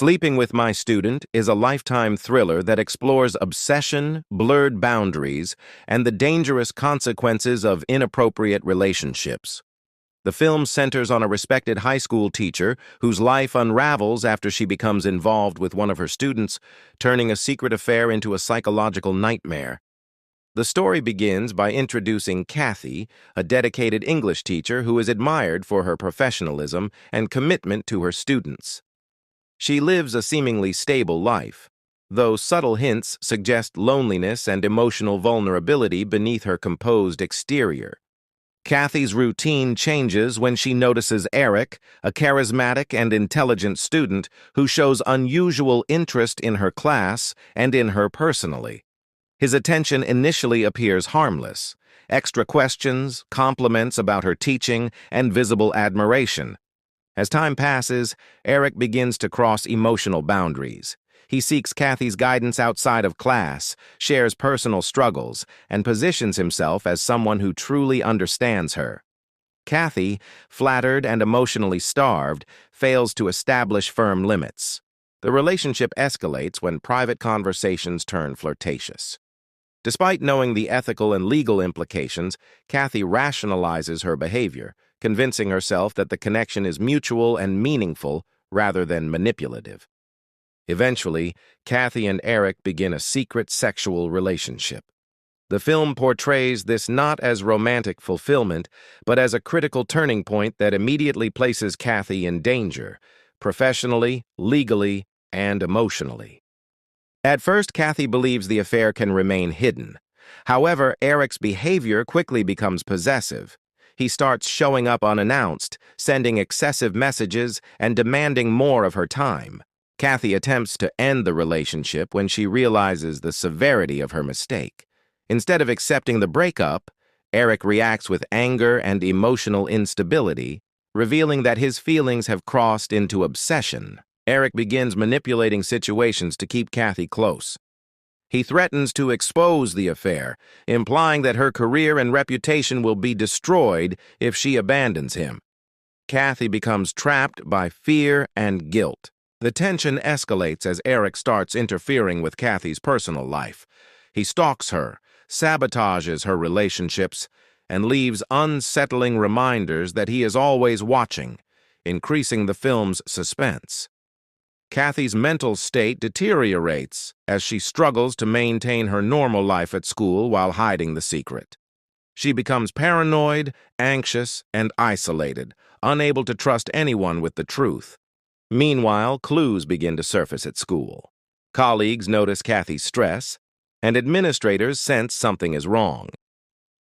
Sleeping with My Student is a lifetime thriller that explores obsession, blurred boundaries, and the dangerous consequences of inappropriate relationships. The film centers on a respected high school teacher whose life unravels after she becomes involved with one of her students, turning a secret affair into a psychological nightmare. The story begins by introducing Kathy, a dedicated English teacher who is admired for her professionalism and commitment to her students. She lives a seemingly stable life, though subtle hints suggest loneliness and emotional vulnerability beneath her composed exterior. Kathy's routine changes when she notices Eric, a charismatic and intelligent student who shows unusual interest in her class and in her personally. His attention initially appears harmless: extra questions, compliments about her teaching, and visible admiration. As time passes, Eric begins to cross emotional boundaries. He seeks Kathy's guidance outside of class, shares personal struggles, and positions himself as someone who truly understands her. Kathy, flattered and emotionally starved, fails to establish firm limits. The relationship escalates when private conversations turn flirtatious. Despite knowing the ethical and legal implications, Kathy rationalizes her behavior, convincing herself that the connection is mutual and meaningful rather than manipulative. Eventually, Kathy and Eric begin a secret sexual relationship. The film portrays this not as romantic fulfillment, but as a critical turning point that immediately places Kathy in danger, professionally, legally, and emotionally. At first, Kathy believes the affair can remain hidden. However, Eric's behavior quickly becomes possessive. He starts showing up unannounced, sending excessive messages, and demanding more of her time. Kathy attempts to end the relationship when she realizes the severity of her mistake. Instead of accepting the breakup, Eric reacts with anger and emotional instability, revealing that his feelings have crossed into obsession. Eric begins manipulating situations to keep Kathy close. He threatens to expose the affair, implying that her career and reputation will be destroyed if she abandons him. Kathy becomes trapped by fear and guilt. The tension escalates as Eric starts interfering with Kathy's personal life. He stalks her, sabotages her relationships, and leaves unsettling reminders that he is always watching, increasing the film's suspense. Kathy's mental state deteriorates as she struggles to maintain her normal life at school while hiding the secret. She becomes paranoid, anxious, and isolated, unable to trust anyone with the truth. Meanwhile, clues begin to surface at school. Colleagues notice Kathy's stress, and administrators sense something is wrong.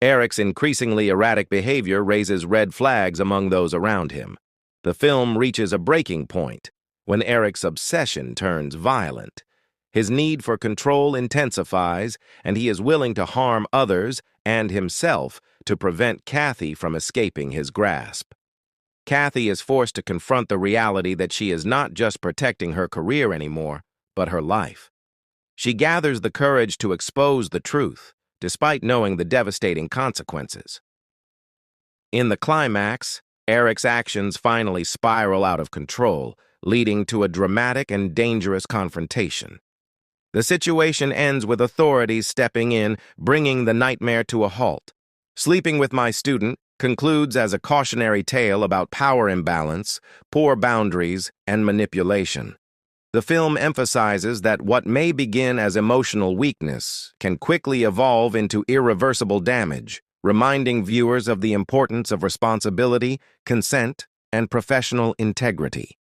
Eric's increasingly erratic behavior raises red flags among those around him. The film reaches a breaking point when Eric's obsession turns violent. His need for control intensifies, and he is willing to harm others and himself to prevent Kathy from escaping his grasp. Kathy is forced to confront the reality that she is not just protecting her career anymore, but her life. She gathers the courage to expose the truth, despite knowing the devastating consequences. In the climax, Eric's actions finally spiral out of control, leading to a dramatic and dangerous confrontation. The situation ends with authorities stepping in, bringing the nightmare to a halt. Sleeping with My Student concludes as a cautionary tale about power imbalance, poor boundaries, and manipulation. The film emphasizes that what may begin as emotional weakness can quickly evolve into irreversible damage, reminding viewers of the importance of responsibility, consent, and professional integrity.